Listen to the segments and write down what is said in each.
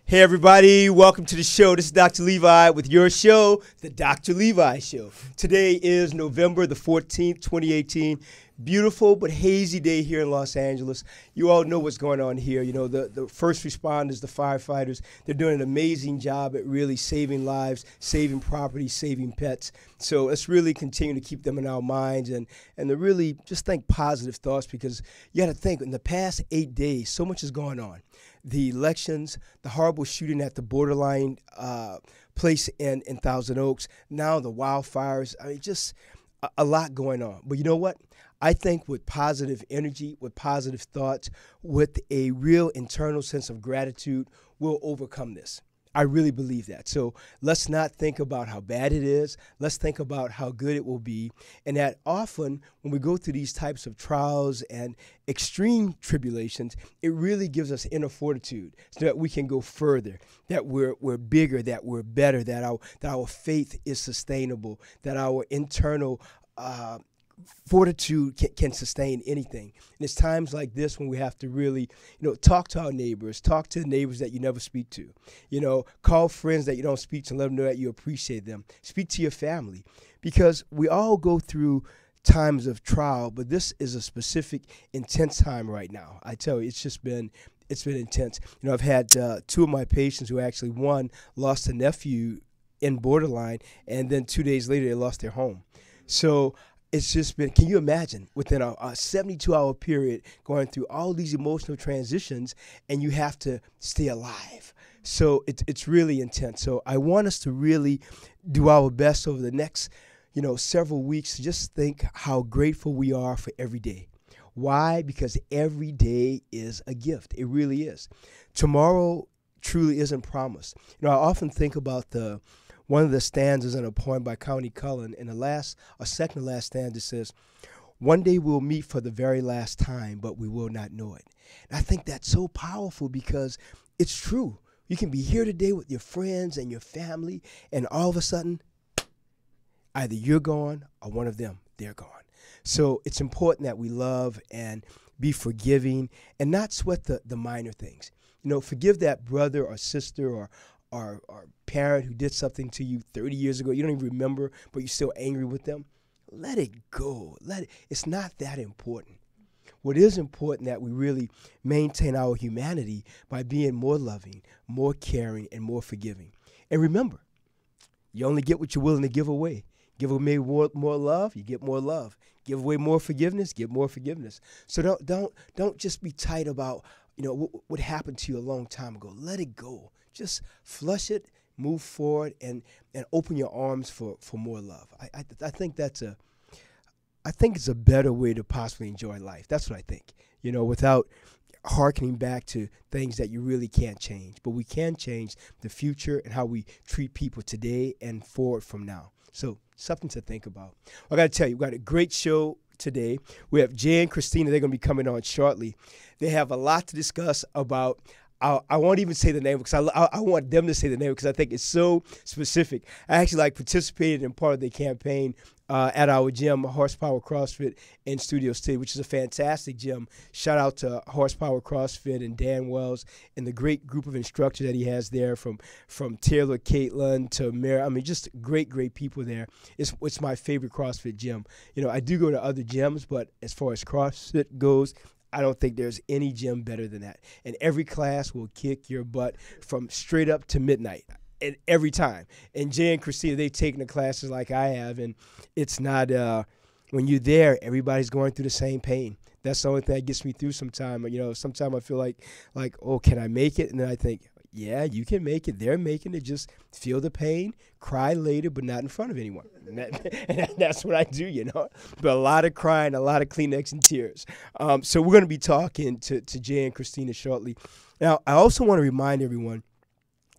Hey everybody, welcome to the show. This is Dr. Levi with your show, The Dr. Levi Show. Today is November the 14th, 2018. Beautiful but hazy day here in Los Angeles. You all know what's going on here. You know, the first responders, the firefighters, they're doing an amazing job at really saving lives, saving property, saving pets. So let's really continue to keep them in our minds and to really just think positive thoughts, because you got to think, in the past 8 days, so much has gone on. The elections, the horrible shooting at the borderline place in Thousand Oaks, now the wildfires. I mean, just a lot going on. But you know what? I think with positive energy, with positive thoughts, with a real internal sense of gratitude, we'll overcome this. I really believe that. So let's not think about how bad it is. Let's think about how good it will be. And that often when we go through these types of trials and extreme tribulations, it really gives us inner fortitude so that we can go further, that we're bigger, that we're better, that our faith is sustainable, that our internal fortitude can sustain anything. And it's times like this when we have to really, talk to our neighbors, talk to neighbors that you never speak to, call friends that you don't speak to and let them know that you appreciate them. Speak to your family, because we all go through times of trial, but this is a specific, intense time right now. I tell you, it's been intense. I've had two of my patients who actually, one lost a nephew in borderline, and then 2 days later they lost their home. So it's just been, can you imagine, within a 72-hour period, going through all these emotional transitions, and you have to stay alive. So it's really intense. So I want us to really do our best over the next, several weeks to just think how grateful we are for every day. Why? Because every day is a gift. It really is. Tomorrow truly isn't promised. I often think about one of the stanzas in a poem by Countee Cullen, and second to last stanza says, "One day we'll meet for the very last time, but we will not know it." And I think that's so powerful, because it's true. You can be here today with your friends and your family, and all of a sudden, either you're gone or one of them, they're gone. So it's important that we love and be forgiving and not sweat the minor things. Forgive that brother or sister or parent who did something to you 30 years ago. You don't even remember, but you're still angry with them. Let it go. It's not that important. What is important, that we really maintain our humanity by being more loving, more caring, and more forgiving. And remember, you only get what you're willing to give away. Give away more love, you get more love. Give away more forgiveness, get more forgiveness. So don't just be tight about what happened to you a long time ago. Let it go. Just flush it, move forward, and open your arms for more love. I think it's a better way to possibly enjoy life. That's what I think. Without hearkening back to things that you really can't change. But we can change the future and how we treat people today and forward from now. So something to think about. I got to tell you, we've got a great show today. We have Jay and Christina. They're going to be coming on shortly. They have a lot to discuss about. I won't even say the name, because I want them to say the name, because I think it's so specific. I actually participated in part of the campaign at our gym, Horsepower CrossFit in Studio City, which is a fantastic gym. Shout out to Horsepower CrossFit and Dan Wells and the great group of instructors that he has there, from Taylor, Caitlin to Mary. I mean, just great people there. It's my favorite CrossFit gym. I do go to other gyms, but as far as CrossFit goes, I don't think there's any gym better than that. And every class will kick your butt from straight up to midnight, and every time. And Jay and Christina, they've taken the classes like I have, and it's not, when you're there, everybody's going through the same pain. That's the only thing that gets me through sometimes. Sometimes I feel like, oh, can I make it? And then I think, yeah, you can make it. They're making it. Just feel the pain, cry later, but not in front of anyone. And that's what I do, But a lot of crying, a lot of Kleenex and tears. So we're going to be talking to Jay and Christina shortly. Now, I also want to remind everyone,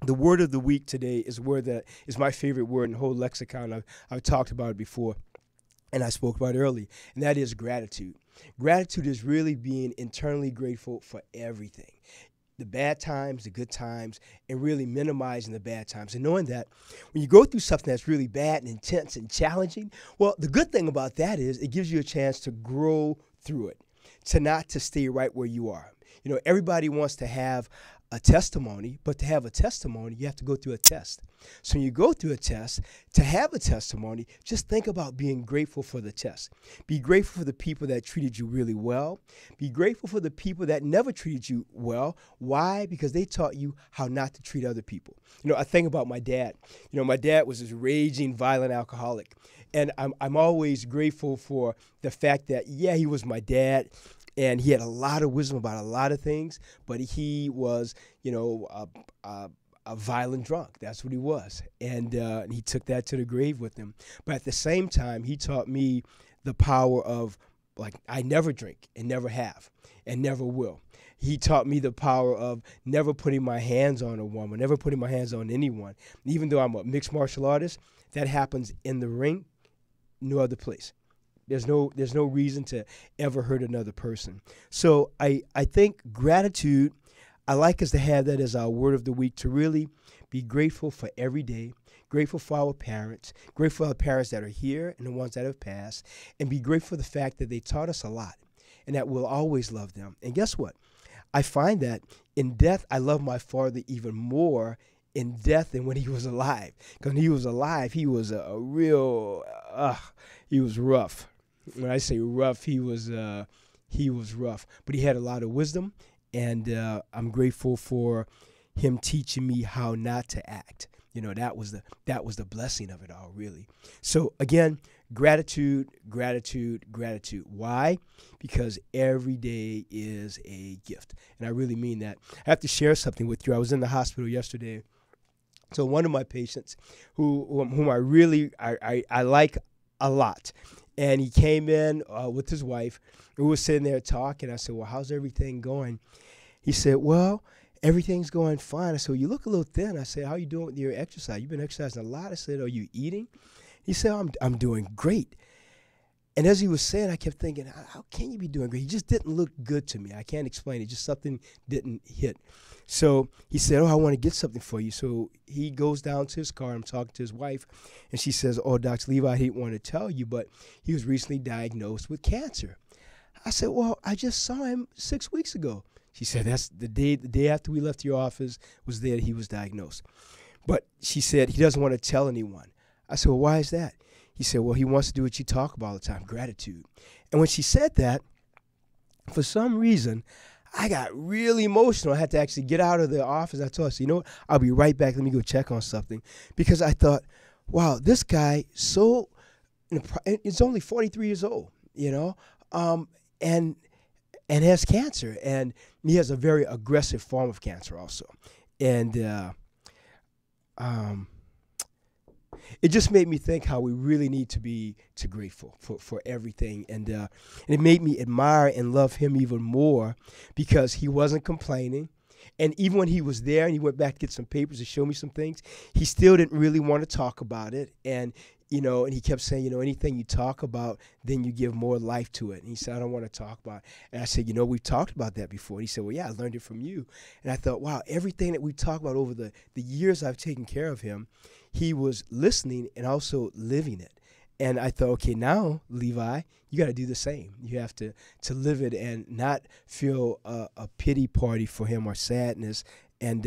the word of the week today is a word that is my favorite word in the whole lexicon. I've talked about it before, and I spoke about it earlier, and that is gratitude. Gratitude is really being internally grateful for everything. The bad times, the good times, and really minimizing the bad times. And knowing that when you go through something that's really bad and intense and challenging, well, the good thing about that is it gives you a chance to grow through it, to stay right where you are. Everybody wants to have a testimony, but to have a testimony, you have to go through a test. So when you go through a test, to have a testimony, just think about being grateful for the test. Be grateful for the people that treated you really well. Be grateful for the people that never treated you well. Why? Because they taught you how not to treat other people. I think about my dad. My dad was this raging, violent alcoholic. And I'm always grateful for the fact that, yeah, he was my dad. And he had a lot of wisdom about a lot of things, but he was, a violent drunk. That's what he was. And he took that to the grave with him. But at the same time, he taught me the power of, I never drink and never have and never will. He taught me the power of never putting my hands on a woman, never putting my hands on anyone. Even though I'm a mixed martial artist, that happens in the ring, no other place. There's no reason to ever hurt another person. So I think gratitude, I like us to have that as our word of the week, to really be grateful for every day, grateful for our parents, grateful for our parents that are here and the ones that have passed, and be grateful for the fact that they taught us a lot and that we'll always love them. And guess what? I find that in death, I love my father even more in death than when he was alive. Because when he was alive, he was a real, he was rough. When I say rough, he was rough, but he had a lot of wisdom, and I'm grateful for him teaching me how not to act. That was the blessing of it all, really. So again, gratitude, gratitude, gratitude. Why? Because every day is a gift, and I really mean that. I have to share something with you. I was in the hospital yesterday. So one of my patients, whom I really I like a lot. And he came in with his wife. We were sitting there talking. I said, well, how's everything going? He said, well, everything's going fine. I said, well, you look a little thin. I said, how are you doing with your exercise? You've been exercising a lot. I said, are you eating? He said, I'm doing great. And as he was saying, I kept thinking, how can you be doing great? He just didn't look good to me. I can't explain it. Just something didn't hit. So he said, I want to get something for you. So he goes down to his car. I'm talking to his wife, and she says, Dr. Levi, I didn't want to tell you, but he was recently diagnosed with cancer. I said, well, I just saw him 6 weeks ago. She said, that's the day after we left your office was there he was diagnosed. But she said, he doesn't want to tell anyone. I said, well, why is that? He said, well, he wants to do what you talk about all the time, gratitude. And when she said that, for some reason, I got really emotional. I had to actually get out of the office. I told her, you know what, I'll be right back. Let me go check on something. Because I thought, wow, this guy, it's only 43 years old, and has cancer. And he has a very aggressive form of cancer also. And it just made me think how we really need to be grateful for everything. And it made me admire and love him even more because he wasn't complaining. And even when he was there and he went back to get some papers to show me some things, he still didn't really want to talk about it. And and he kept saying, anything you talk about, then you give more life to it. And he said, I don't want to talk about it. And I said, we've talked about that before. And he said, well, yeah, I learned it from you. And I thought, wow, everything that we talked about over the years I've taken care of him, he was listening and also living it. And I thought, okay, now, Levi, you got to do the same. You have to live it and not feel a pity party for him or sadness, and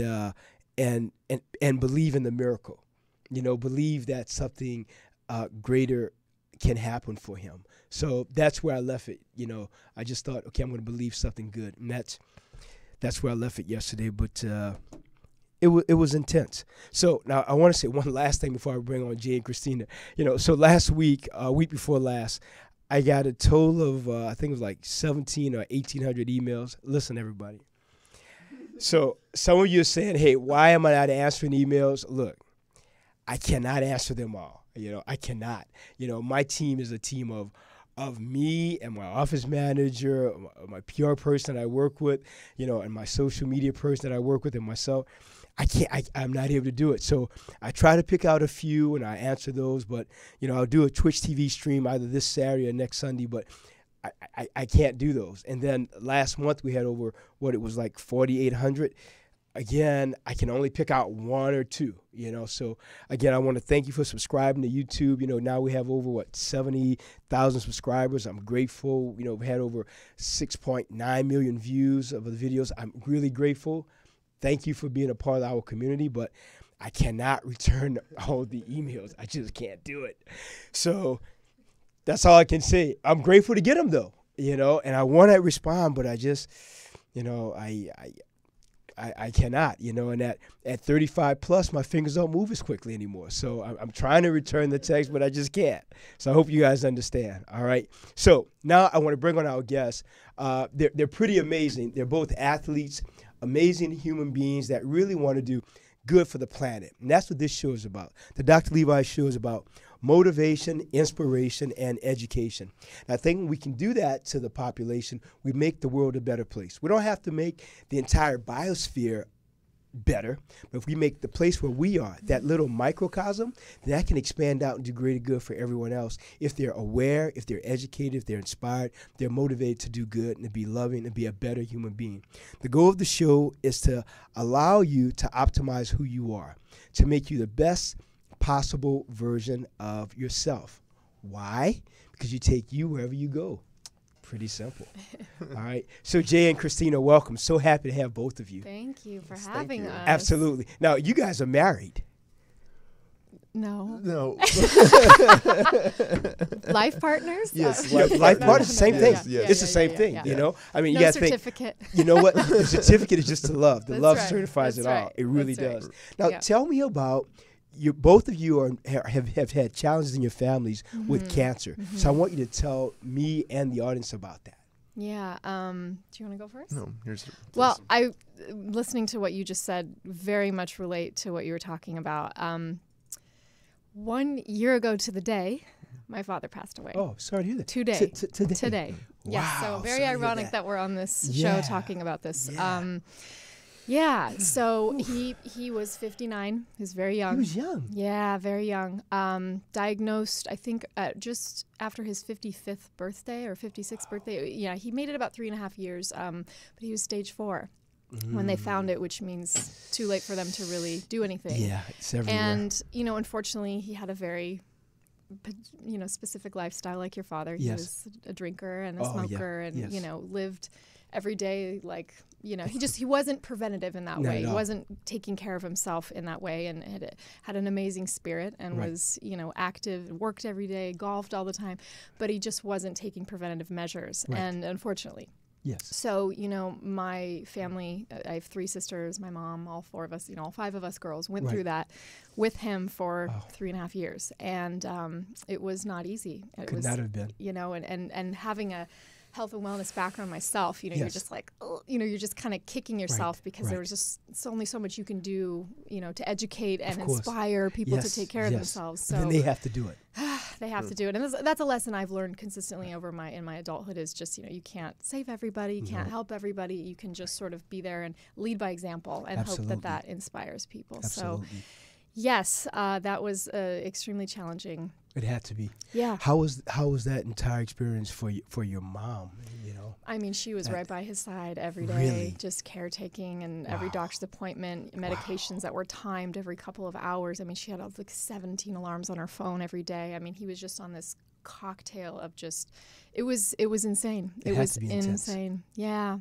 believe in the miracle. Believe that something greater can happen for him. So that's where I left it. I just thought, okay, I'm going to believe something good, and that's where I left it yesterday. But it was intense. So now I want to say one last thing before I bring on Jay and Christina. So last week, week before last, I got a total of I think it was like 17 or 1,800 emails. Listen, everybody. So some of you are saying, hey, why am I not answering emails? Look, I cannot answer them all. I cannot. My team is a team of me and my office manager, my PR person that I work with, and my social media person that I work with, and myself. I'm not able to do it. So I try to pick out a few and I answer those, but I'll do a Twitch TV stream either this Saturday or next Sunday, but I can't do those. And then last month we had over it was like 4,800. Again, I can only pick out one or two, So again, I want to thank you for subscribing to YouTube. Now we have over 70,000 subscribers. I'm grateful. We've had over 6.9 million views of the videos. I'm really grateful. thank you for being a part of our community, but I cannot return all the emails. I just can't do it. So that's all I can say. I'm grateful to get them, though, and I want to respond, but I just, I cannot, and at 35 plus, my fingers don't move as quickly anymore. So I'm trying to return the text, but I just can't. So I hope you guys understand. All right. So now I want to bring on our guests. They're pretty amazing. They're both athletes, amazing human beings that really want to do good for the planet. And that's what this show is about. The Dr. Levi show is about motivation, inspiration, and education. And I think when we can do that to the population, we make the world a better place. We don't have to make the entire biosphere better, but if we make the place where we are, that little microcosm, then that can expand out and do greater good for everyone else if they're aware, if they're educated, if they're inspired, they're motivated to do good and to be loving and be a better human being. The goal of the show is to allow you to optimize who you are, to make you the best possible version of yourself. Why? Because you take you wherever you go. Pretty simple. All right. So Jay and Christina, welcome. So happy to have both of you. Thank you for having us. Absolutely. Now, you guys are married. No. Life partners? Yes. Life partners, same thing. It's the same thing, I mean, no you got to think. Certificate. You know what? The certificate is just the love. The That's love right. certifies That's it all. right. It really That's does. Now, tell me about both of you have had challenges in your families with cancer. So I want you to tell me and the audience about that. Yeah. Do you want to go first? No. Well, listening to what you just said, very much relate to what you were talking about. 1 year ago to the day, my father passed away. Oh, sorry to hear that. Today. Today. Yes. Wow, So very ironic that we're on this show talking about this. Yeah. So he was 59. He was very young. He was young. Yeah, very young. Diagnosed, I think, just after his 55th birthday or 56th birthday. Yeah, he made it about 3.5 years, but he was stage 4 when they found it, which means too late for them to really do anything. Yeah, it's everywhere. And, unfortunately, he had a very specific lifestyle like your father. He was a drinker and a smoker and, lived every day like, he wasn't preventative in that way. He wasn't taking care of himself in that way and had an amazing spirit and was, active, worked every day, golfed all the time, but he just wasn't taking preventative measures. Right. And unfortunately. Yes. So, my family, I have 3 sisters, my mom, all 4 of us, all 5 of us girls went through that with him for 3.5 years. And it was not easy. It could not have been. And having a health and wellness background myself, you're just like, you're just kind of kicking yourself because there was just only so much you can do, to educate and inspire people to take care of themselves. So then they have to do it. They have to do it. And that's a lesson I've learned consistently over in my adulthood is just, you can't save everybody, you can't help everybody. You can just sort of be there and lead by example and hope that inspires people. Absolutely. So yes, that was extremely challenging. It had to be. Yeah. How was that entire experience for your mom? I mean, she was right by his side every day, really? Just caretaking and every doctor's appointment, medications that were timed every couple of hours. I mean, she had like 17 alarms on her phone every day. I mean, he was just on this cocktail of just, it was insane. It was insane. Yeah.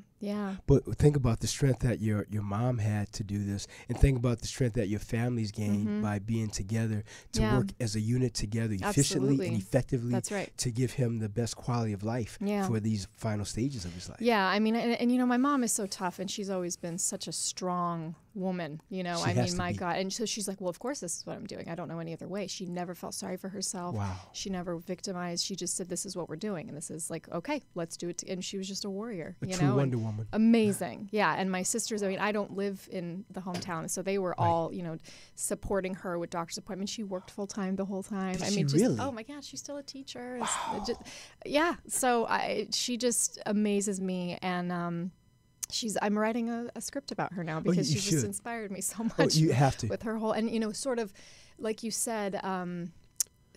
But think about the strength that your mom had to do this, and think about the strength that your family's gained by being together to work as a unit together efficiently and effectively. That's right. To give him the best quality of life for these final stages of his life. Yeah, I mean, and my mom is so tough, and she's always been such a strong woman, my God. And so she's like, well, of course this is what I'm doing. I don't know any other way. She never felt sorry for herself. Wow. She never victimized. She just said, this is what we're doing. And this is like, okay, let's do it. And she was just a warrior. A true Wonder Woman. Amazing. Yeah. And my sisters, I mean, I don't live in the hometown. So they were all, supporting her with doctor's appointments. She worked full time the whole time. Really? Oh my God, she's still a teacher. Wow. So she just amazes me. And, I'm writing a script about her now because she just inspired me so much. Oh, you have to. With her whole, and sort of, like you said,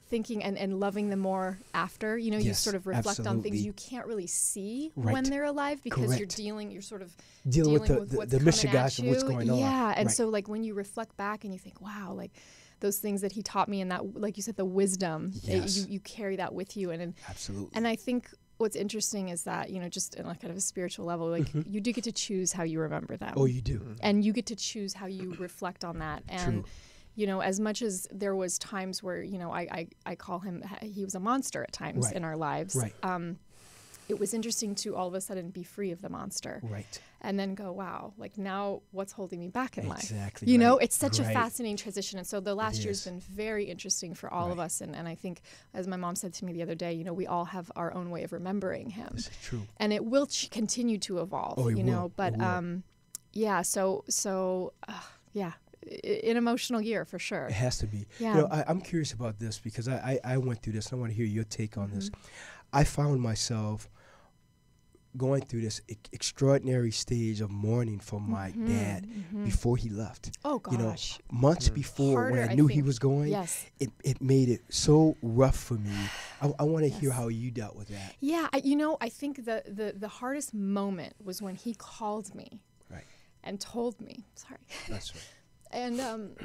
thinking and loving them more after, you sort of reflect on things you can't really see when they're alive because you're sort of dealing with what's the mishigash and what's going on. Yeah, and so like when you reflect back and you think, wow, like those things that he taught me and that, like you said, the wisdom, you carry that with you. And absolutely. And I think what's interesting is that, just in like kind of a spiritual level, like you do get to choose how you remember them. Oh, you do. And you get to choose how you reflect on that. And, as much as there was times where, I call him, he was a monster at times in our lives. Right. It was interesting to all of a sudden be free of the monster. Right. And then go, wow, like now what's holding me back in life? Exactly. You know, it's such a fascinating transition. And so the last year's been very interesting for all of us. And I think, as my mom said to me the other day, we all have our own way of remembering him. This is true. And it will continue to evolve, Oh, it will. know. But yeah, yeah, an emotional year for sure. It has to be. Yeah. I'm curious about this because I went through this and I want to hear your take on this. I found myself going through this extraordinary stage of mourning for my dad before he left. Oh, gosh. Months before, Harder, when I knew he was going, it made it so rough for me. I want to hear how you dealt with that. Yeah, I think the hardest moment was when he called me and told me, sorry. That's right. And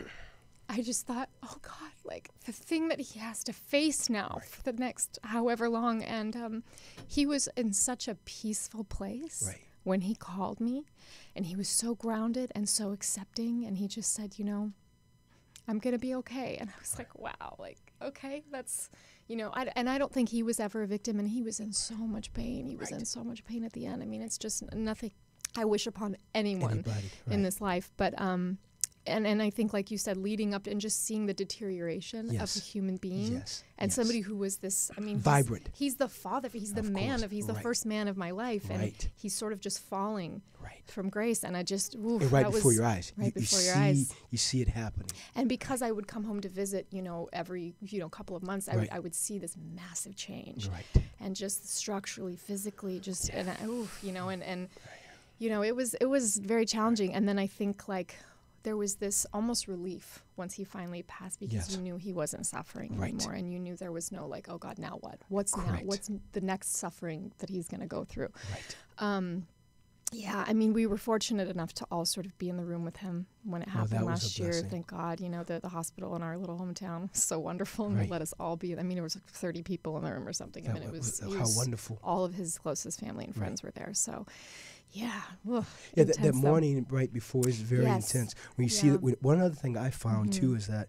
I just thought, oh, God, like the thing that he has to face now for the next however long. And he was in such a peaceful place when he called me. And he was so grounded and so accepting. And he just said, I'm going to be okay. And I was like, wow, like, okay, that's, I don't think he was ever a victim. And he was in so much pain. He was in so much pain at the end. I mean, it's just nothing I wish upon anyone in this life. But, and I think, like you said, leading up to and just seeing the deterioration of a human being and somebody who was this, vibrant. He's the father, he's the man he's the first man of my life. And he's sort of just falling from grace. And I just, before your eyes. Right before your eyes. You see it happening. And because I would come home to visit, every, couple of months, I would see this massive change. And just structurally, physically, just, and it was very challenging. And then I think, like, there was this almost relief once he finally passed because you knew he wasn't suffering anymore, and you knew there was no like, oh God, now what? What's now? What's the next suffering that he's going to go through? Yeah, we were fortunate enough to all sort of be in the room with him when it happened last year. Thank God, the hospital in our little hometown was so wonderful, and they let us all be. There was like 30 people in the room or something. It was how wonderful. All of his closest family and friends were there. So. Yeah. That morning right before is very intense. When you see that, one other thing I found too is that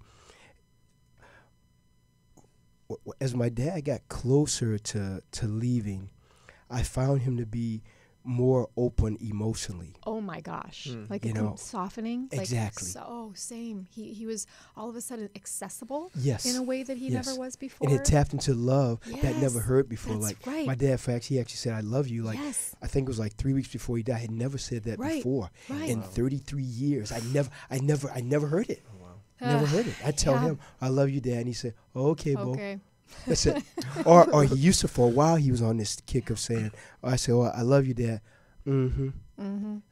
as my dad got closer to leaving, I found him to be more open emotionally. Oh my gosh. Like softening. Exactly. Like, same. He was all of a sudden accessible in a way that he never was before. And it tapped into love that never hurt before. That's like my dad, he actually said, I love you. Like I think it was like 3 weeks before he died. I had never said that before. In 33 years. I never heard it. Oh, wow. Never heard it. I tell him, I love you, Dad. And he said, okay, Bo. That's it. Or he used to, for a while, he was on this kick of saying, I say, I love you, Dad. I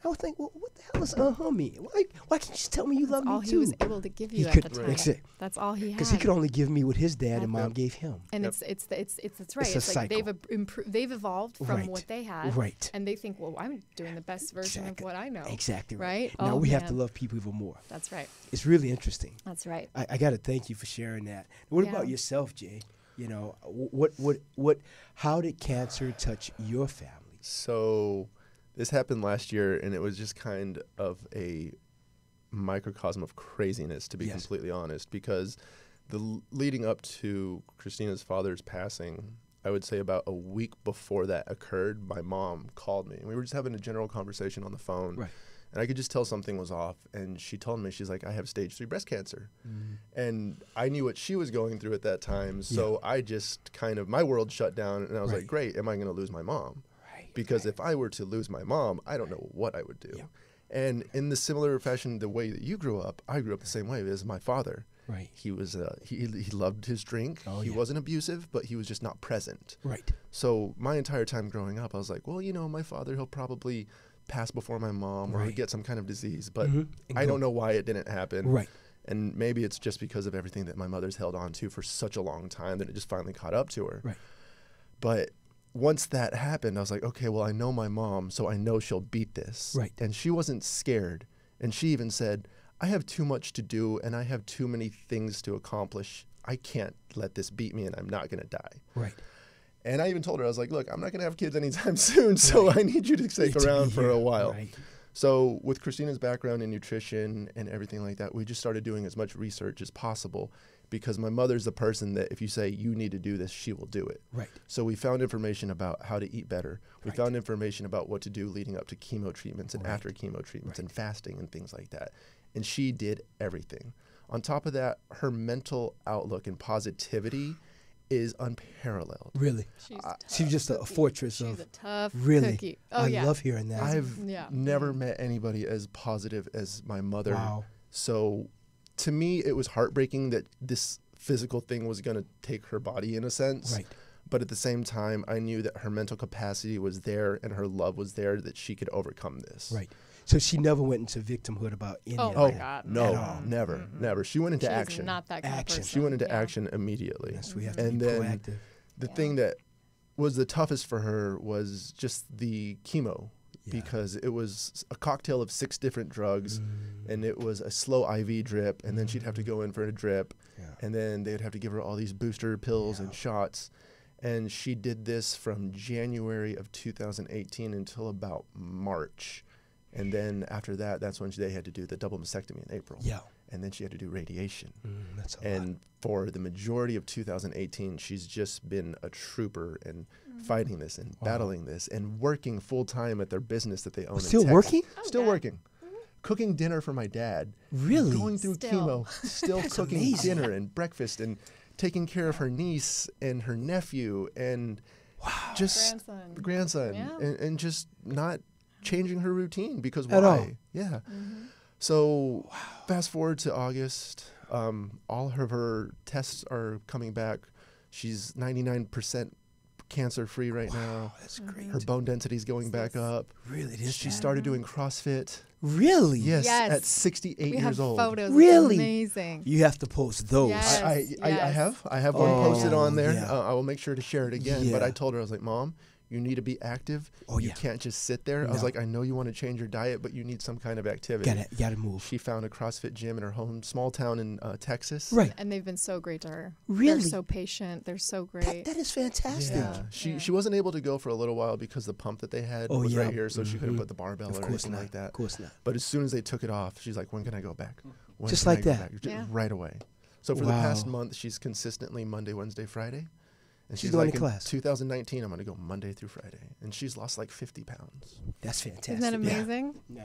would think, well, what the hell does mean? Why can't you just tell me you love me too? All he was able to give you at the time. That's all he had. Because he could only give me what his dad and mom gave him. And that's right. It's like they've evolved from what they had. Right. And they think, well, I'm doing the best version of what I know. Exactly. Right. Now we have to love people even more. That's right. It's really interesting. That's right. I got to thank you for sharing that. What about yourself, Jay? How did cancer touch your family? So this happened last year, and it was just kind of a microcosm of craziness, to be completely honest, because leading up to Christina's father's passing, I would say about a week before that occurred, my mom called me, and we were just having a general conversation on the phone. Right. And I could just tell something was off. And she told me, she's like, I have stage 3 breast cancer. And I knew what she was going through at that time. So I just my world shut down. And I was like, great, am I going to lose my mom? Because if I were to lose my mom, I don't know what I would do. And in the similar fashion, the way that you grew up, I grew up the same way as my father. Right. He was he loved his drink. He wasn't abusive, but he was just not present. Right. So my entire time growing up, I was like, well, my father, he'll probably pass before my mom or get some kind of disease, but I don't know why it didn't happen. Right. And maybe it's just because of everything that my mother's held on to for such a long time that it just finally caught up to her. Right. But once that happened, I was like, okay, well, I know my mom, so I know she'll beat this. Right. And she wasn't scared. And she even said, I have too much to do and I have too many things to accomplish. I can't let this beat me and I'm not going to die. Right. And I even told her, I was like, look, I'm not going to have kids anytime soon, so I need you to stick around for a while. Right. So with Christina's background in nutrition and everything like that, we just started doing as much research as possible, because my mother's the person that if you say you need to do this, she will do it. Right. So we found information about how to eat better. We found information about what to do leading up to chemo treatments and after chemo treatments and fasting and things like that. And she did everything. On top of that, her mental outlook and positivity is unparalleled. Really? She's just a fortress She's of. a tough really. cookie. Oh, I love hearing that. I've never met anybody as positive as my mother. Wow. So to me, it was heartbreaking that this physical thing was going to take her body in a sense. Right. But at the same time, I knew that her mental capacity was there and her love was there, that she could overcome this. Right. So she never went into victimhood about any of my that. God. No, never, never. She went into She's action. not that kind of person. She went into action immediately. Yes, we have to And be then proactive. the thing that was the toughest for her was just the chemo, because it was a cocktail of 6 different drugs, and it was a slow IV drip, and then she'd have to go in for a drip, and then they'd have to give her all these booster pills and shots. And she did this from January of 2018 until about March. And then after that, that's when they had to do the double mastectomy in April. Yeah. And then she had to do radiation. That's a lot. For the majority of 2018, she's just been a trooper and fighting this and battling this and working full time at their business that they own. Still in Texas. working? Still working. Cooking dinner for my dad. Really? Going through chemo. Still cooking amazing. dinner and breakfast and taking care of her niece and her nephew and just grandson and just not changing her routine, because why? At all. Yeah. So fast forward to August, all of her tests are coming back. She's 99% cancer free right now. That's great. Her bone density is going back up. Really? It is. She started doing CrossFit. Really? Yes, Yes. at 68 We years have old. photos. Really? It's amazing. You have to post those. Yes. I have one posted on there. yeah. I will make sure to share it again. But Yeah. I told her, I was like, Mom, you need to be active. Oh, you yeah. can't just sit there. I was No. like, I know you want to change your diet, but you need some kind of activity. Gotta move. She found a CrossFit gym in her home small town in Texas. Right. And they've been so great to her. Really? They're so patient. They're so great. That is fantastic. Yeah. She wasn't able to go for a little while because the pump that they had was right here, so she couldn't put the barbell or anything like that. Of course not. But as soon as they took it off, she's like, when can I go back? When Just can I like go that. back? Right away. So for the past month, she's consistently Monday, Wednesday, Friday. And She's going like, to class. 2019, I'm going to go Monday through Friday. And she's lost like 50 pounds. That's fantastic. Isn't that amazing? Nah,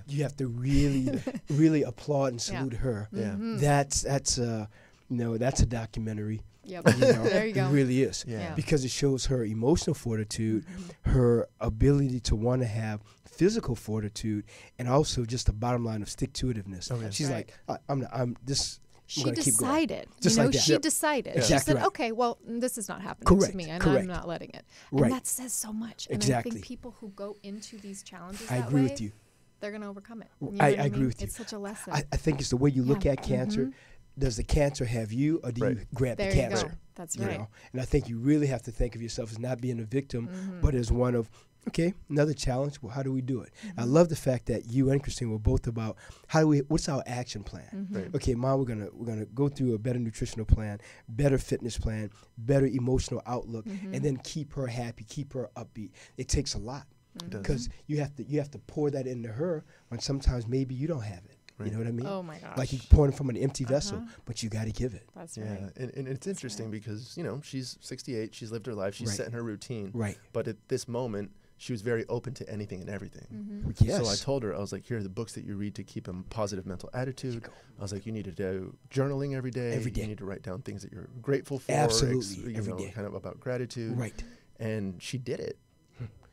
you have to really, really applaud and salute her. Yeah. That's that's a documentary. Yep. There you go. It really is. Yeah. Because it shows her emotional fortitude, her ability to want to have physical fortitude, and also just the bottom line of stick-to-itiveness. Oh, yeah. She's Right. like, I'm this. She I'm gonna keep going. decided. Just like that. She Yep. decided. She Exactly said, right. okay, well, this is not happening Correct. to me, and Correct. I'm not letting it. Right. And that says so much. And I Exactly. think people who go into these challenges I that agree way, with you. they're going to overcome it. You know I what agree mean? with you. It's such a lesson. I think it's the way you look Yeah. at cancer. Does the cancer have you, or do you grab there the you cancer? go. That's You right. know? And I think you really have to think of yourself as not being a victim, but as one of, okay, another challenge. Well, how do we do it? I love the fact that you and Christine were both about what's our action plan? Right. Okay, Mom, we're gonna go through a better nutritional plan, better fitness plan, better emotional outlook, and then keep her happy, keep her upbeat. It takes a lot It does. because you have to pour that into her when sometimes maybe you don't have it. Right. You know what I mean? Oh, my gosh. Like you're pouring from an empty vessel, but you got to give it. That's Yeah, right. and it's interesting because, she's 68, she's lived her life, she's Right. setting her routine. Right. But at this moment, she was very open to anything and everything. Yes. So I told her, I was like, here are the books that you read to keep a positive mental attitude. I was like, you need to do journaling every day. Every day. You need to write down things that you're grateful for. Absolutely, every day. Kind of about gratitude. Right. And she did it.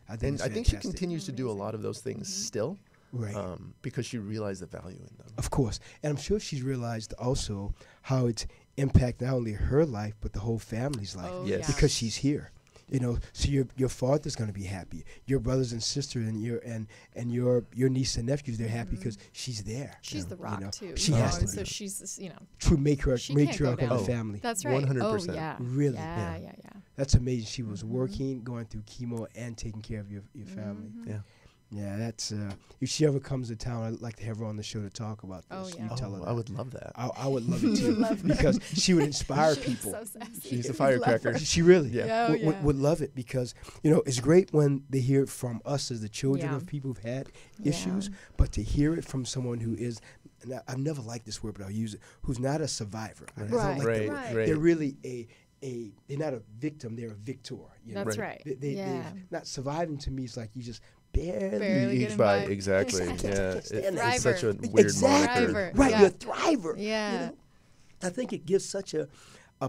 I think And it's I think she fantastic. continues to do a lot of those things still. Right. Because she realized the value in them. Of course. And I'm sure she's realized also how it's impacted not only her life, but the whole family's life. Oh, Yes. yeah. Because she's here. So your father's going to be happy. Your brothers and sisters and your niece and nephews, they're happy because she's there. She's the rock, too. She you has know, to and be. So she's, True she can't go matriarch of down. the family. That's right. 100%. Oh, yeah. Really? Yeah. That's amazing. She was working, going through chemo, and taking care of your family. Yeah. Yeah, that's if she ever comes to town, I'd like to have her on the show to talk about this. Oh, yeah. You tell her that. I would love that. I would love it too, because she would inspire people. So sassy. She's a firecracker. She really Yeah. would love it, because it's great when they hear it from us as the children Yeah. of people who've had issues, but to hear it from someone who is, and I've never liked this word, but I'll use it, who's not a survivor. I don't like that Right. word. They're really they're not a victim, they're a victor. That's right. They not surviving to me is like you just barely getting by. by. Exactly. Yeah. It's such a Thriver. weird moniker. Thriver. Right, Yeah. you're a thriver. Yeah. I think it gives such a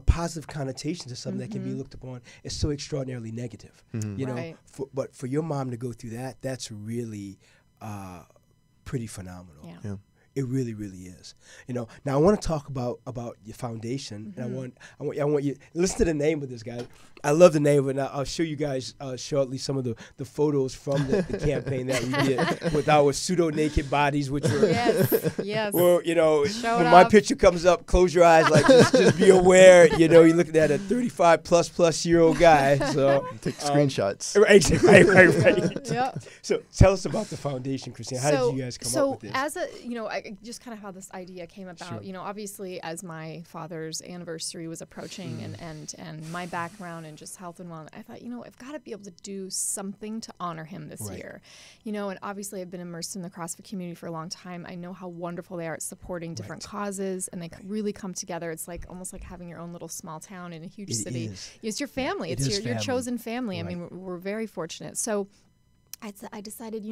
positive connotation to something that can be looked upon as so extraordinarily negative. Right. But for your mom to go through that, that's really pretty phenomenal. Yeah. It really, really is. Now I want to talk about your foundation, and I want you listen to the name of this guy. I love the name of it. And I'll show you guys shortly some of the photos from the campaign that we did with our pseudo naked bodies, which were yes. well, Show when it my off. picture comes up, close your eyes, like just be aware. You're looking at a 35 plus year old guy. So Take screenshots. right. Yep. So tell us about the foundation, Christina. How did you guys come up with this? As just kind of how this idea came about. Sure. Obviously, as my father's anniversary was approaching, and my background and just health and wellness, I thought, I've got to be able to do something to honor him this year. And obviously, I've been immersed in the CrossFit community for a long time. I know how wonderful they are at supporting different causes, and they really come together. It's like almost like having your own little small town in a huge city. It's your family. It's your chosen family. I mean, we're very fortunate. So I decided,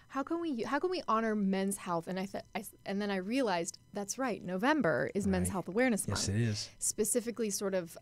how can we honor men's health? And and then I realized that's right. November is Men's Health Awareness Month. Yes, it is. Specifically, sort of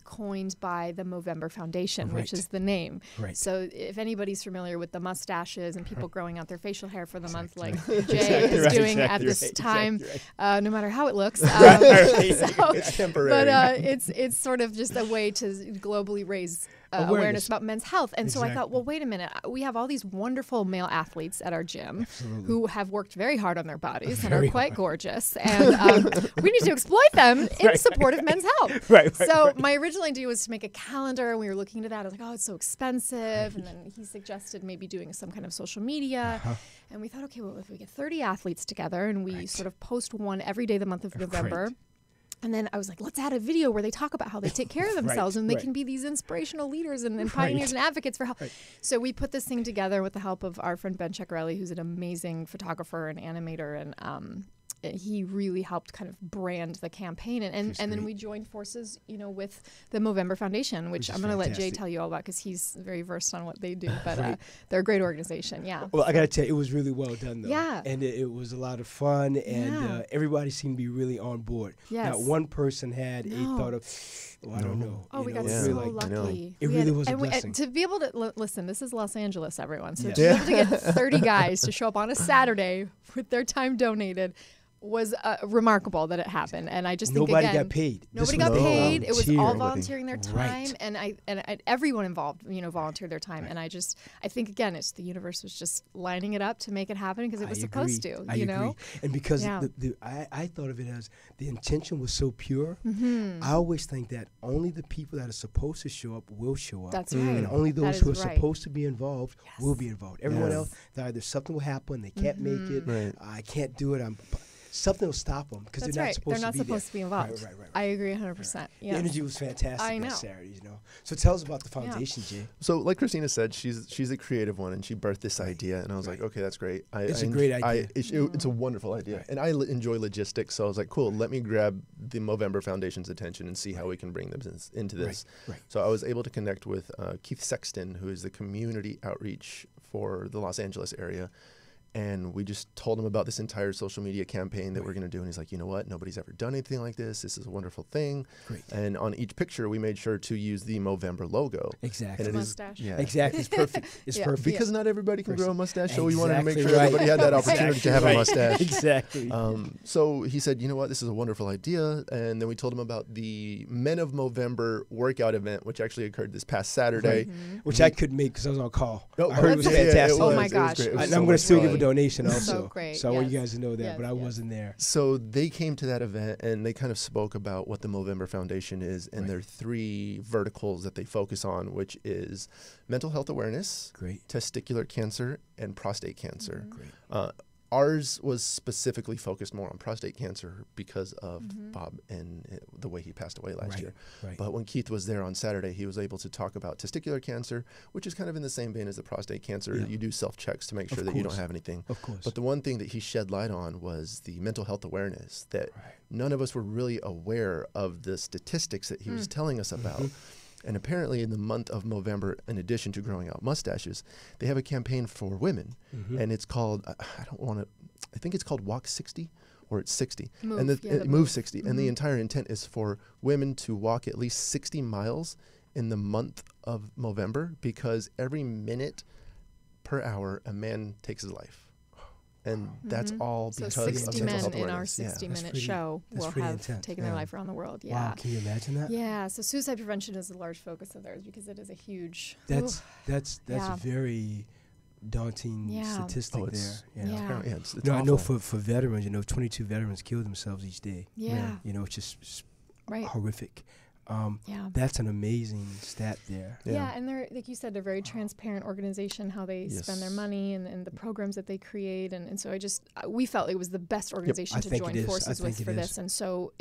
coined by the Movember Foundation, which is the name. Right. So if anybody's familiar with the mustaches and people growing out their facial hair for the month, like Jay is doing at this time, no matter how it looks, It's temporary. but it's sort of just a way to globally raise awareness about men's health. And so I thought, well, wait a minute. We have all these wonderful male athletes at our gym who have worked very hard on their bodies and are quite gorgeous. And we need to exploit them in support of men's health. So my original idea was to make a calendar, and we were looking into that. I was like, oh, it's so expensive. And then he suggested maybe doing some kind of social media. And we thought, okay, well, if we get 30 athletes together and we sort of post one every day the month of November. And then I was like, let's add a video where they talk about how they take care of themselves and they can be these inspirational leaders and pioneers and advocates for health. So we put this thing together with the help of our friend Ben Ceccarelli, who's an amazing photographer and animator, and he really helped kind of brand the campaign. And then we joined forces, with the Movember Foundation, which I'm going to let Jay tell you all about because he's very versed on what they do. But they're a great organization, Well, I got to tell you, it was really well done, though. Yeah. And it was a lot of fun, and everybody seemed to be really on board. Yes. Not one person had a thought of, I don't know. Oh, we got it so was lucky. It really was a blessing. To be able to listen, this is Los Angeles, everyone. So to be able to get 30 guys to show up on a Saturday with their time donated was remarkable that it happened. And I just think nobody again, got paid. Nobody got paid. It was all volunteering their time, Right. and everyone involved, volunteered their time. And I think again, it's the universe was just lining it up to make it happen because it was supposed to. I agree. And because I thought of it as the intention was so pure. I always think that only the people that are supposed to show up will show up. That's right. And only those who are supposed to be involved will be involved. Everyone else, either something will happen, they can't make it. Right. I can't do it. Something will stop them because they're not supposed to be there. They're not supposed to be involved. Right. I agree 100%. The Yes. energy was fantastic I know. on Saturdays, So tell us about the foundation, Jay. So like Christina said, she's a creative one, and she birthed this idea, and I was like, okay, that's great. It's a great idea. It's a wonderful idea. And I enjoy logistics, so I was like, cool, let me grab the Movember Foundation's attention and see how we can bring them into this. Right. So I was able to connect with Keith Sexton, who is the community outreach for the Los Angeles area. And we just told him about this entire social media campaign that we're going to do. And he's like, you know what? Nobody's ever done anything like this. This is a wonderful thing. Great. And on each picture, we made sure to use the Movember logo. Exactly. And Mustache. Exactly. It's perfect. It's perfect. Because not everybody can grow a mustache, so we wanted to make Exactly sure right. everybody had that opportunity to have a mustache. Exactly. So he said, you know what? This is a wonderful idea. And then we told him about the Men of Movember workout event, which actually occurred this past Saturday. Which I couldn't make because I was on call. Oh, I heard it was fantastic. Oh my gosh. I'm going to steal you donation also. So great. So I want you guys to know that, but I wasn't there. So they came to that event and they kind of spoke about what the Movember Foundation is and their 3 verticals that they focus on, which is mental health awareness, testicular cancer, and prostate cancer. Ours was specifically focused more on prostate cancer because of Bob and the way he passed away last year. But when Keith was there on Saturday, he was able to talk about testicular cancer, which is kind of in the same vein as the prostate cancer. You do self-checks to make sure that you don't have anything. But the one thing that he shed light on was the mental health awareness, that none of us were really aware of the statistics that he was telling us about. And apparently in the month of Movember, in addition to growing out mustaches, they have a campaign for women. And it's called, I think it's called Walk 60, or it's 60. Move 60. And the entire intent is for women to walk at least 60 miles in the month of Movember, because every minute per hour, a man takes his life. And that's all because so 60 of men mental health in our awareness. 60-minute show will have taken their life around the world. Wow, can you imagine that? Yeah, so suicide prevention is a large focus of theirs because it is a huge... That's a very daunting statistic there. I know for veterans, 22 veterans kill themselves each day. It's just horrific. That's an amazing stat there. And they're, like you said, they're a very transparent organization, how they spend their money and the programs that they create. And so we felt it was the best organization to join forces with for this. And so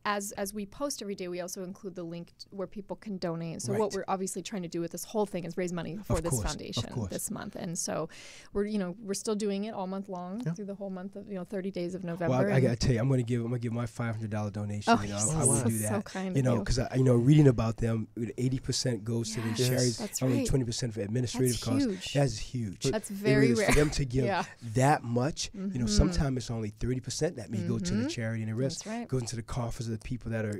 as we post every day, we also include the link where people can donate. So what we're obviously trying to do with this whole thing is raise money for this foundation this month. And so we're still doing it all month long through the whole month of 30 days of November. Well, I gotta tell you, I'm gonna give my $500 donation. I would do that. So kind. Because reading about them, 80% goes to the charities, only 20% for administrative costs. That's huge. That's very rare. For them to give that much, sometimes it's only 30% that may go to the charity, and the rest goes into the coffers of the people that are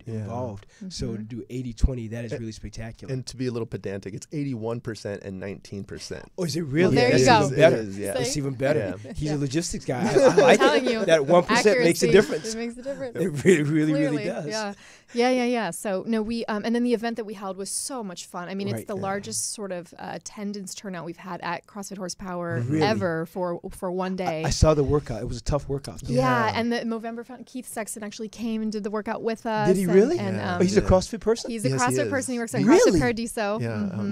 involved. So to do 80-20, that is really spectacular. And to be a little pedantic, it's 81% and 19%. Oh, is it really? Well, there you go. Even better. It's even better. He's a logistics guy. I like it. That 1% makes a difference. It makes a difference. It really does. Yeah. So no, we and then the event that we held was so much fun. I mean, it's the largest sort of attendance turnout we've had at CrossFit Horsepower ever for one day. I saw the workout. It was a tough workout. And the Movember found Keith Sexton actually came and did the workout with us. Did he really? He's a CrossFit person? He's a CrossFit person. He works on CrossFit Paradiso.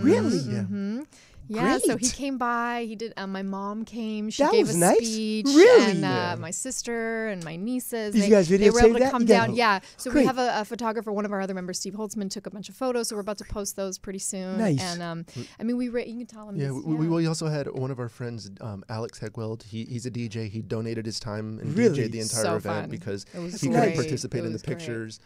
Really? Yeah. Yeah, Great. So he came by. He did. My mom came. She that gave was a nice. speech. Really? And my sister and my nieces. Did you guys they were able to that? come down. Yeah. So Great. we have a photographer. One of our other members, Steve Holtzman, took a bunch of photos. So we're about to post those pretty soon. Nice. And I mean, you can tell him. We also had one of our friends, Alex Hegweld. He's a DJ. He donated his time and really? DJed the entire so event fun. because he couldn't participate in the pictures.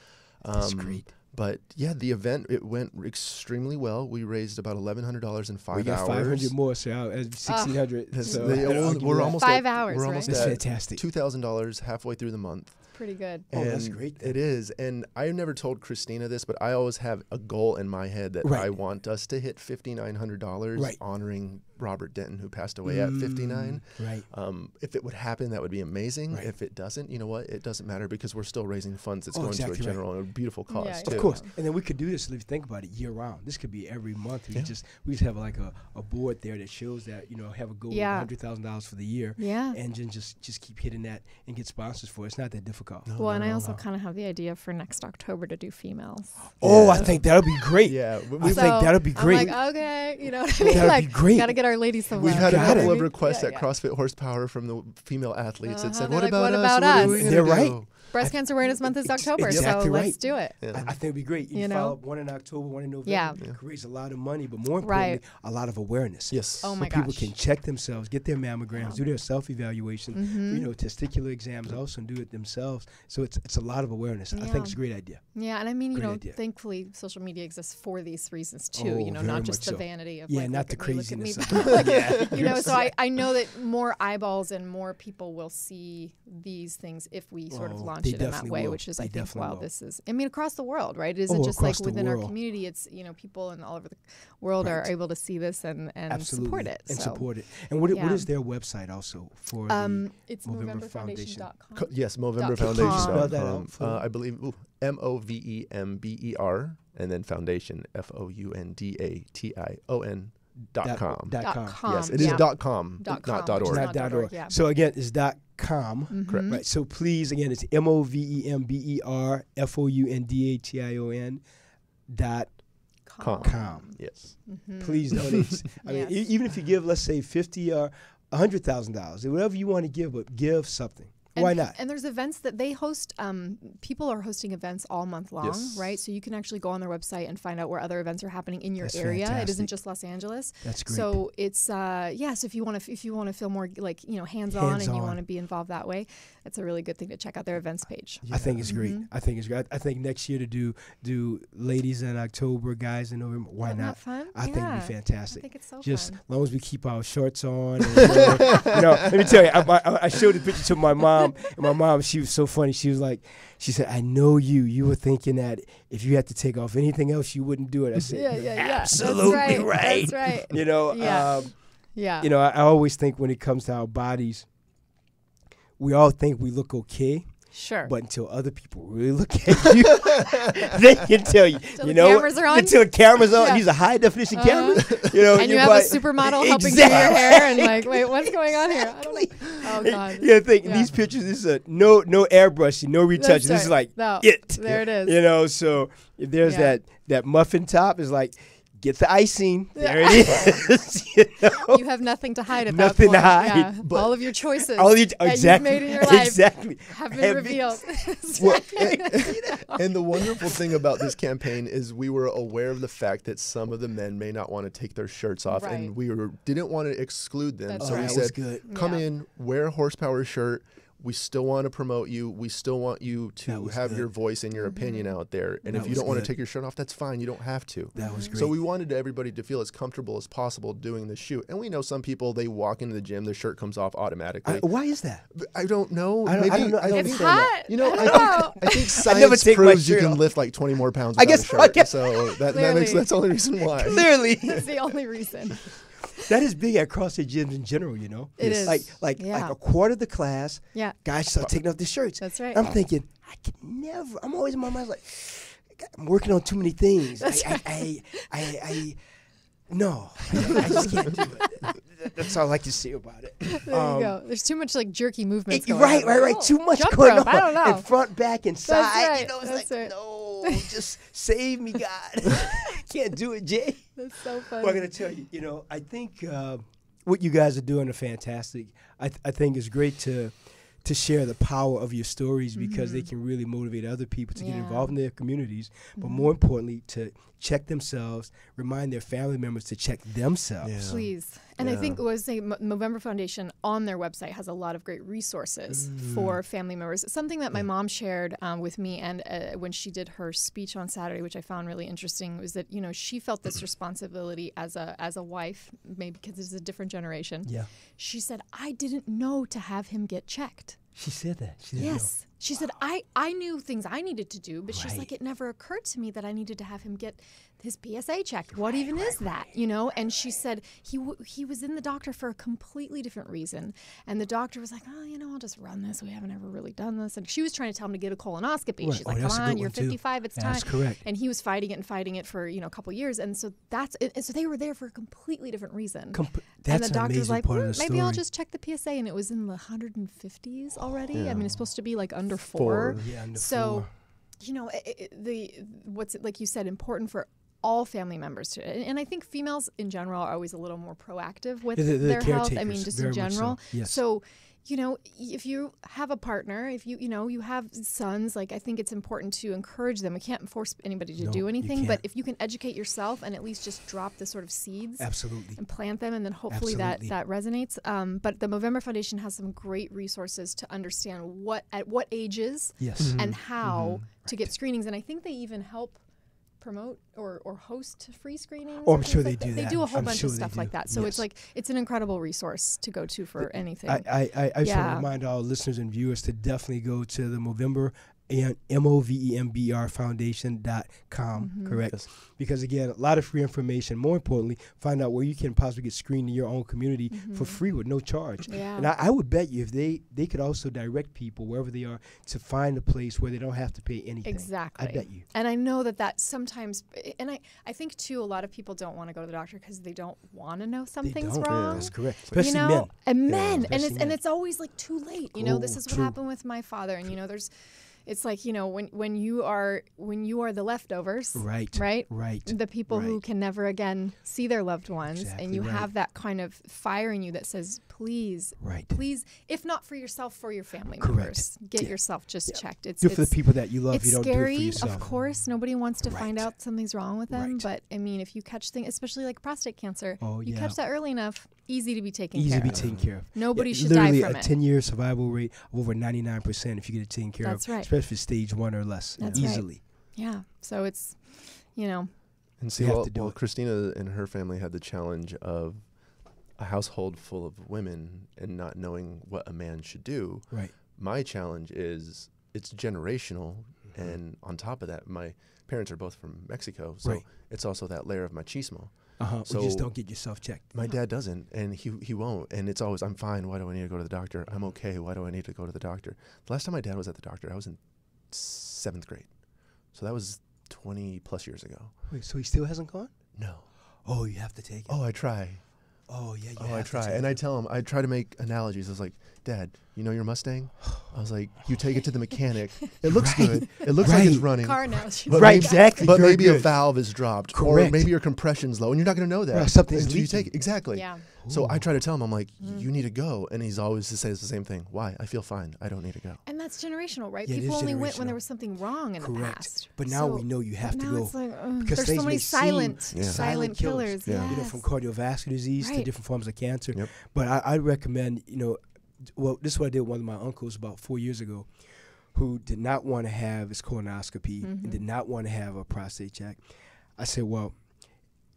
That's great. But yeah, the event, it went extremely well. We raised about $1,100 in 5 hours. We got 500 more, so $1,600. We're almost 5 hours. We're almost That's at fantastic. $2,000 halfway through the month. Pretty good. And that's great. It is. And I never told Christina this, but I always have a goal in my head that I want us to hit $5,900 honoring Robert Denton, who passed away at 59. Right. If it would happen, that would be amazing. If it doesn't, you know what? It doesn't matter because we're still raising funds that's going to a general and a beautiful cause too. Of course. And then we could do this if you think about it year round. This could be every month. We just have like a board there that shows that, have a goal of $100,000 for the year. Yeah. And then just keep hitting that and get sponsors for it. It's not that difficult. No, I also kind of have the idea for next October to do females. Oh, I think that'll be great. Yeah. I think that'll be great. I'm like, okay, you know what I mean? That'll be great. Gotta get our ladies somewhere. We've had a couple of requests at CrossFit Horsepower from the female athletes that said, what about us? They're right. Breast Cancer Awareness Month is October, exactly so let's do it. I think it'd be great. You follow up one in October, one in November. Yeah. It creates a lot of money, but more importantly, a lot of awareness. Yes. Oh my gosh. People can check themselves, get their mammograms, do their self-evaluation, testicular exams also, and do it themselves. So it's a lot of awareness. I think it's a great idea. Yeah, and I mean, thankfully, social media exists for these reasons too. Not just the vanity of not the craziness. So I know that more eyeballs and more people will see these things if we sort of launch it in that way, which is, I think, this is, I mean, across the world, right? It isn't just like within our community. It's, people in all over the world are able to see this and support it. And support it. And what is their website also for the it's Movember Foundation? Yes, Movemberfoundation.com. Spell that out. I believe Movember and then foundation, FOUNDATION. .com. .com. Yes, it is Yeah. .com, .com, not which is .org. not Not .org. yeah. So again, it's .com. Correct. Right. So please, again, it's MOVEMBERFOUNDATION .com. Yes. Please donate. I mean, Yes. even if you give, let's say, $50 or $100,000, whatever you want to give, but give something. Why not? And there's events that they host. People are hosting events all month long, Yes. right? So you can actually go on their website and find out where other events are happening in your That's area. It fantastic. isn't just Los Angeles. That's great. So it's so if you want to feel more like hands on and you Hands-on. want to be involved that way, that's a really good thing to check out their events page. I think it's great. I think it's great. I think next year to do ladies in October, guys in November. Why Isn't that not? fun? I think it'd Yeah. be fantastic. I think it's so Just fun. as long as we keep our shorts on. And, let me tell you, I showed the picture to my mom, and my mom, she was so funny. She said, I know you were thinking that if you had to take off anything else, you wouldn't do it. I said, Yeah. absolutely right. That's right. Yeah. Yeah. I always think when it comes to our bodies, we all think we look okay. Sure. But until other people really look at you, they can tell you. Till you the know cameras what? are on? Until the cameras on. Yeah. These are high definition Uh-huh. cameras. And you you're have like- a supermodel helping do your Exactly. hair and like, wait, what's going on here? I don't know. Oh God. You gotta think Yeah. these pictures. This is no airbrushing, no retouching. This is right. like No. it. There it is. So if there's Yeah. that muffin top, is like get the icing. Yeah. There it is. You have nothing to hide at Nothing to that point. hide, Yeah. but- All of your choices All you, that exactly. you've made in your life Exactly. have been Have revealed. Well, and the wonderful thing about this campaign is we were aware of the fact that some of the men may not want to take their shirts off, Right. and we didn't want to exclude them. That's so right. we That was said, good. come Yeah. in, wear a horsepower shirt. We still want to promote you. We still want you That to was have good. your voice and your opinion out there. And That if you was don't want good. to take your shirt off, that's fine. You don't have to. That was great. So we wanted everybody to feel as comfortable as possible doing the shoot. And we know some people, they walk into the gym, their shirt comes off automatically. Why is that? I don't know. I don't know. I don't It's understand that. hot. You know, I don't know. I think I never science take my proves you shirt can off. lift like 20 more pounds I without guess- a shirt. I guess- So that's Clearly. the only reason why. Clearly. That's the only reason. That is big at CrossFit gyms in general, you know? It is. Like Yeah. a quarter of the class, Yeah. guys start taking off their shirts. That's right. I'm thinking, I could never. I'm always in my mind like, I'm working on too many things. No, I just can't do it. That's all I like to say about it. There you go. There's too much like jerky movements. going Right. on. Too much Jump going rope, on. I don't know. And front, back, and side. right. You know, it's That's like, right. no, just save me, God. Can't do it, Jay. That's so funny. Well, I'm going to tell you, I think what you guys are doing are fantastic. I think it's great to share the power of your stories because they can really motivate other people to get Yeah. involved in their communities, but more importantly, to check themselves, remind their family members to check themselves. Yeah. Please. And I think Movember Foundation on their website has a lot of great resources for family members. Something that my mom shared with me and when she did her speech on Saturday, which I found really interesting, was that, she felt this responsibility as a wife, maybe because it's a different generation. Yeah. She said, I didn't know to have him get checked. She said that. She didn't Yes. She said, I knew things I needed to do, but she's Right. like, it never occurred to me that I needed to have him get his PSA checked. What even is that? And she said he was in the doctor for a completely different reason. And the doctor was like, I'll just run this. We haven't ever really done this. And she was trying to tell him to get a colonoscopy. Right. She's Oh, like, that's a come good on, you're one, too. 55, it's That's time. correct. And he was fighting it for, a couple years. And so so they were there for a completely different reason. That's and the an doctor's amazing like, part of the maybe I'll story. just check the PSA. And it was in the 150s already. Yeah. I mean, it's supposed to be like under 4. Four. Yeah, under So, 4. what's like you said, important for all family members to, and I think females in general are always a little more proactive with They're their health. I caretakers, mean, just in very much so, general. yes. So, if you have a partner, if you have sons, like I think it's important to encourage them. We can't force anybody to No, do you anything, but can't. if you can educate yourself and at least just drop the sort of seeds Absolutely. and plant them, and then hopefully Absolutely. that resonates. But the Movember Foundation has some great resources to understand at what ages Yes. and how to get screenings. And I think they even help promote or host free screenings. Oh, I'm or sure things they like do They that. do a whole I'm bunch sure of they stuff like do. that. So Yes. it's an incredible resource to go to for anything. I just want to Yeah. remind all listeners and viewers to definitely go to the Movember Movember Foundation.com, correct? Yes. Because, again, a lot of free information. More importantly, find out where you can possibly get screened in your own community for free with no charge. Yeah. And I would bet you if they could also direct people, wherever they are, to find a place where they don't have to pay anything. Exactly. I bet you. And I know that sometimes, and I think, too, a lot of people don't want to go to the doctor because they don't want to know something's wrong. Yeah, that's correct. Especially you know, men. And men. Yeah, and it's always like too late. You know, this is what true. happened with my father. And, you know, it's like, you know, when you are the leftovers, right, the people who can never again see their loved ones, and you have that kind of fire in you that says, please, if not for yourself, for your family members, get yourself just checked. Do it for the people that you love. It's you don't scary, do it for yourself. of course. Nobody wants to find out something's wrong with them, but I mean, if you catch things, especially like prostate cancer, you catch that early enough, easy to be taken care of. Taken care of. Nobody should die from it. Literally a 10-year survival rate of over 99% if you get it taken care of. That's right. Especially if it's stage 1 or less. That's easily. Right. Yeah. So it's, you know. And see, well, Christina and her family had the challenge of a household full of women and not knowing what a man should do. Right. My challenge is it's generational. And on top of that, my parents are both from Mexico. So it's also that layer of machismo. So you just don't get yourself checked. My dad doesn't, and he won't. And it's always, I'm fine. Why do I need to go to the doctor? I'm okay. Why do I need to go to the doctor? The last time my dad was at the doctor, I was in 7th grade. So that was 20 plus years ago. Wait, so he still hasn't gone? No. Oh, you have to take it. Oh, I try. Oh, yeah, I try. And I tell him, I try to make analogies. I was like, Dad, you know your Mustang? I was like, you take it to the mechanic. It looks good. It looks like it's running. Car analogy. Exactly. But maybe a valve is dropped. Correct. Or maybe your compression's low. And you're not going to know that. Right, something's until you leaking. take it. Exactly. Yeah. So I try to tell him, I'm like, you need to go. And he's always says the same thing. Why? I feel fine. I don't need to go. And that's generational, right? Yeah, People only went when there was something wrong in the past. But now we know you have to go. It's like, because there's so many silent killers. Yeah. You know, from cardiovascular disease to different forms of cancer. Yep. But I recommend, you know, well, this is what I did with one of my uncles about 4 years ago, who did not want to have his colonoscopy and did not want to have a prostate check. I said, well,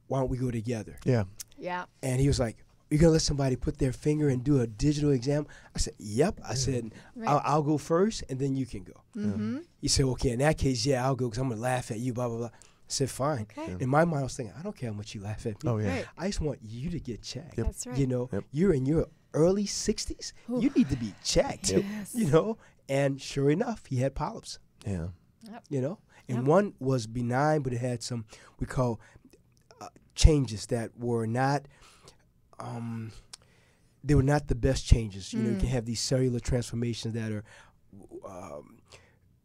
why don't we go together? Yeah. Yeah. And he was like, you're going to let somebody put their finger and do a digital exam? I said, yep. I said, I'll go first, and then you can go. He said, okay, in that case, yeah, I'll go because I'm going to laugh at you, blah, blah, blah. I said, fine. Okay. In my mind, I was thinking, I don't care how much you laugh at me. Oh, yeah. Right. I just want you to get checked. Yep. That's right. You know, you're in your early 60s. You need to be checked, you know. And sure enough, he had polyps. Yeah. Yep. You know, and one was benign, but it had some, we call changes that were not, they were not the best changes. You know, you can have these cellular transformations that are,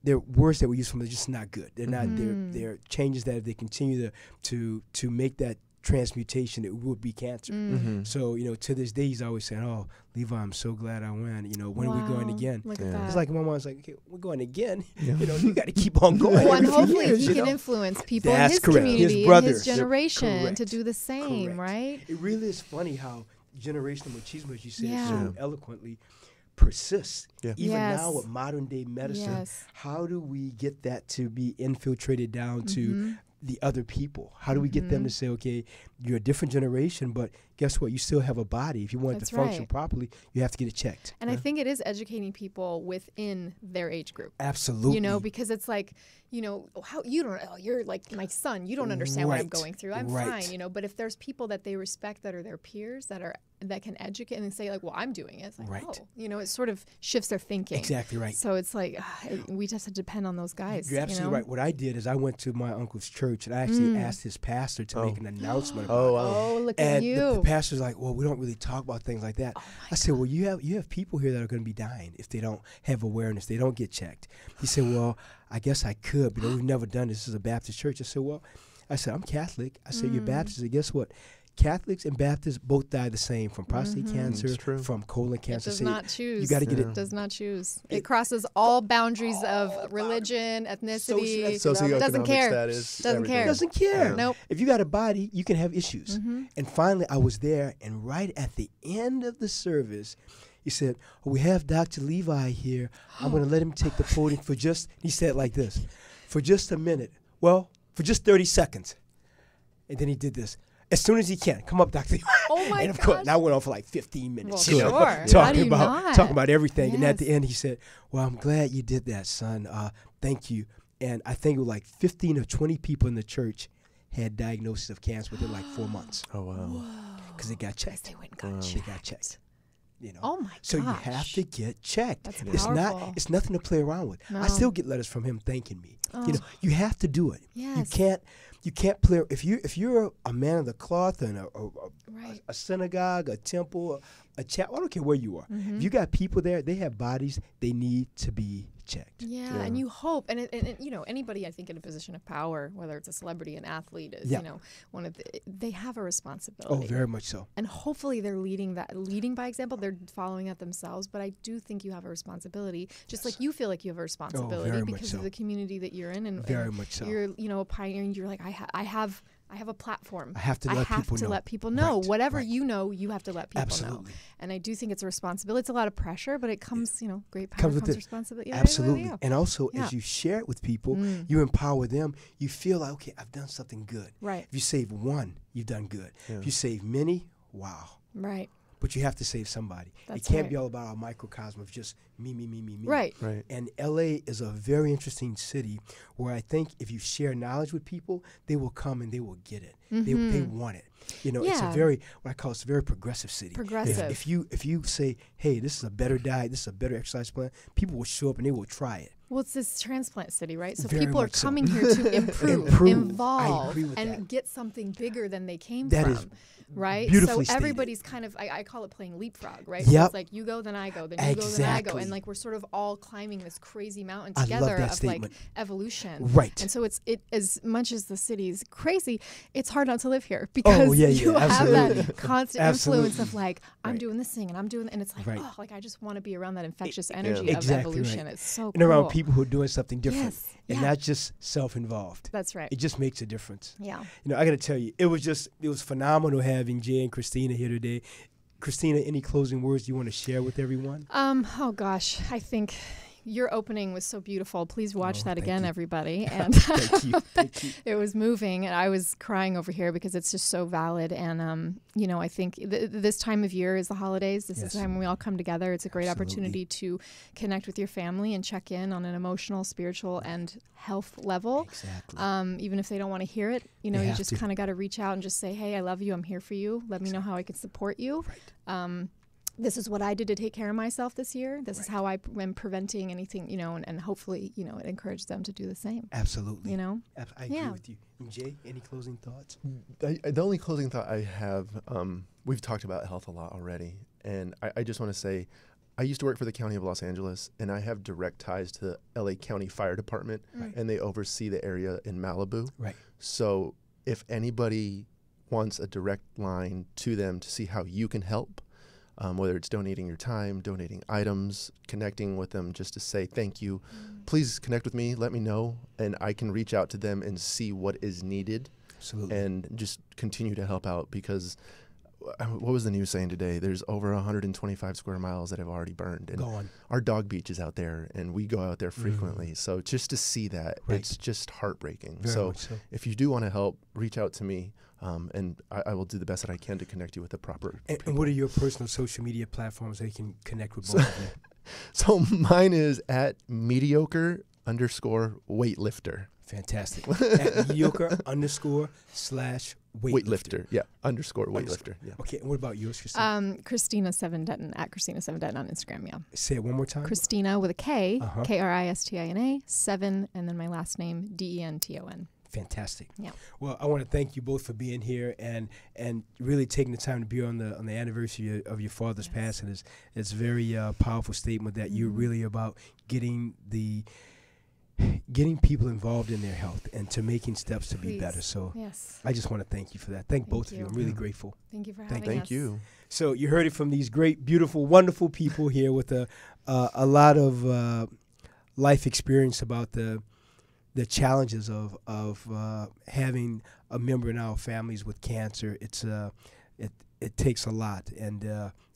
they're words that we use from, they're just not good. They're not, they're changes that if they continue to make that transmutation, it would be cancer. So, you know, to this day, he's always saying, oh, Levi, I'm so glad I went. You know, when are we going again? Look at that. It's like my mom's like, okay, we're going again. You know, you got to keep on going. Well, and hopefully he can influence people in his community, his brothers, in his generation to do the same, right? It really is funny how generational machismo, as you said so eloquently, persists. Even now with modern day medicine, how do we get that to be infiltrated down to the other people? How do we get them to say, okay, you're a different generation, but guess what? You still have a body. If you want it to function properly, you have to get it checked. And I think it is educating people within their age group. Absolutely. You know, because it's like, you know, how you don't, you're like my son, you don't understand what I'm going through. I'm fine, you know, but if there's people that they respect that are their peers that can educate and say like, well, I'm doing it. It's like, oh, you know, it sort of shifts their thinking. Exactly right. So it's like, we just have to depend on those guys. You're absolutely right. What I did is I went to my uncle's church and I actually asked his pastor to make an announcement about it. Oh, look at you. The pastor's like, well, we don't really talk about things like that. I said, well, you have people here that are going to be dying if they don't have awareness, they don't get checked. He said, well, I guess I could, but we've never done this. This is a Baptist church. I said, well, I'm Catholic. I said, you're Baptist. And guess what? Catholics and Baptists both die the same from prostate cancer, from colon cancer. It does not choose. You got to get it. It does not choose. It crosses all boundaries of religion, ethnicity. Socioeconomic doesn't care. Status. Doesn't care. Doesn't care. Nope. If you got a body, you can have issues. And finally, I was there, and right at the end of the service, he said, we have Dr. Levi here. I'm going to let him take the podium for just, he said it like this, for just a minute. Well, for just 30 seconds. And then he did this. As soon as he can, come up, Dr. Levi. Oh my And of course, I went on for like 15 minutes. Well, you know, sure. talking about everything. And at the end, he said, well, I'm glad you did that, son. Thank you. And I think it was like 15 or 20 people in the church had diagnosis of cancer within like 4 months. Oh, wow. Because they got checked. They went and got Wow. checked. They got checked. You know? Oh my gosh. So you have to get checked. That's It's powerful. it's nothing to play around with. No. I still get letters from him thanking me. Oh. You know, you have to do it. Yes. You can't play if you're a man of the cloth and Right. a synagogue, a temple, a chapel, I don't care where you are. Mhm. If you got people there, they have bodies, they need to be checked. Yeah, and you hope, and you know, anybody I think in a position of power, whether it's a celebrity, an athlete, is, Yeah. you know, they have a responsibility. Oh, very much so. And hopefully they're leading by example. They're following that themselves. But I do think you have a responsibility, just like you feel like you have a responsibility very much because so. of the community that you're in, and Very much so. You're, you know, a pioneer. And you're like, I have a platform. I have to let people know. Know. Whatever Right. you know, you have to let people know. Absolutely. And I do think it's a responsibility. It's a lot of pressure, but it comes, you know, great power Comes comes with it. responsibility. Yeah, Absolutely. yeah. And also, Yeah. as you share it with people, Mm. you empower them. You feel like, okay, I've done something good. Right. If you save one, you've done good. Yeah. If you save many, wow. Right. But you have to save somebody. That's it can't right. be all about our microcosm of just me. Right. Right. And LA is a very interesting city where I think if you share knowledge with people, they will come and they will get it. They want it. You know, it's a Yeah. very, what I call it's a very progressive city. Progressive. If you say, hey, this is a better diet, this is a better exercise plan, people will show up and they will try it. Well, it's this transplant city, right? So Very people are much so. coming here to improve, Improve. I involve, agree with and that. get something bigger than they came That from. is right? beautifully So stated. everybody's kind of, I call it playing leapfrog, right? Yep. So it's like you go, then I go, then you go, then I go. Exactly. And like we're sort of all climbing this crazy mountain I love together that of statement. like evolution. Right. And so it as much as the city's crazy, it's hard not to live here because yeah, you have absolutely. that constant Absolutely. influence of like, I'm Right. doing this thing and I'm doing, and it's like, Right. oh, like I just want to be around that infectious energy Exactly of evolution. right. It's so And cool. around people who are doing something different Yes. and Yeah. not just self-involved. That's right. It just makes a difference. Yeah. You know, I got to tell you, it was phenomenal having Jay and Christina here today. Christina, any closing words you want to share with everyone? Oh gosh, I think your opening was so beautiful. Please watch that thank again, you. everybody. And Thank you. Thank you. it was moving, and I was crying over here because it's just so valid. And you know, I think this time of year is the holidays. This is Yes. the time when we all come together. It's a great Absolutely. opportunity to connect with your family and check in on an emotional, spiritual, and health level. Exactly. Even if they don't want to hear it, you know, They you have just to. kind of got to reach out and just say, "Hey, I love you. I'm here for you. Let me know how I can support you." Right. This is what I did to take care of myself this year. This is how I am preventing anything, you know, and hopefully, you know, it encouraged them to do the same. Absolutely. You know? I agree Yeah. with you. And Jay, any closing thoughts? The only closing thought I have, we've talked about health a lot already, and I just want to say, I used to work for the County of Los Angeles, and I have direct ties to the LA County Fire Department, and they oversee the area in Malibu. Right. So if anybody wants a direct line to them to see how you can help, whether it's donating your time, donating items, connecting with them just to say thank you, please connect with me, let me know, and I can reach out to them and see what is needed. Absolutely. And just continue to help out, because what was the news saying today? There's over 125 square miles that have already burned. And Gone. our dog beach is out there, and we go out there frequently. So just to see that, Right. it's just heartbreaking. Very So much so. if you do want to help, reach out to me, and I will do the best that I can to connect you with the proper And what are your personal social media platforms that you can connect with both of you? So mine is at mediocre_weightlifter. Fantastic. At mediocre_weightlifter. Yeah, _weightlifter. Yeah. Okay, and what about yours, Christina? Christina Seven Denton at Christina Seven Denton on Instagram. Yeah. Say it one more time. Christina with a K, Uh-huh. Kristina, 7, and then my last name, Denton. Fantastic. Yeah. Well, I want to thank you both for being here and really taking the time to be on the anniversary of your father's passing. It's a very powerful statement that you're really about getting people involved in their health and to making steps to be better. So Yes. I just want to thank you for that. Thank both of you. you. I'm really grateful. Thank you for having us. Thank you. So you heard it from these great, beautiful, wonderful people here with a lot of life experience about the challenges of having a member in our families with cancer. It takes a lot, and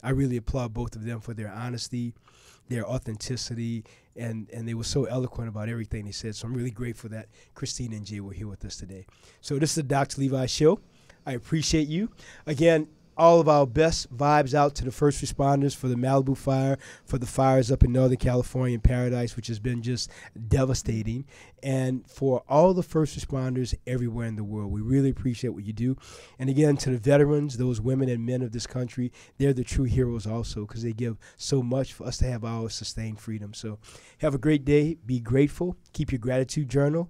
I really applaud both of them for their honesty, their authenticity, and they were so eloquent about everything they said. So I'm really grateful that Christina and Jay were here with us today. So this is the Dr. Levi Show. I appreciate you. Again, all of our best vibes out to the first responders for the Malibu fire, for the fires up in Northern California in Paradise, which has been just devastating, and for all the first responders everywhere in the world. We really appreciate what you do. And again, to the veterans, those women and men of this country, they're the true heroes also, because they give so much for us to have our sustained freedom. So have a great day. Be grateful. Keep your gratitude journal.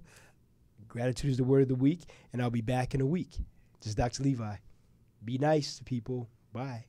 Gratitude is the word of the week, and I'll be back in a week. This is Dr. Levi. Be nice to people. Bye.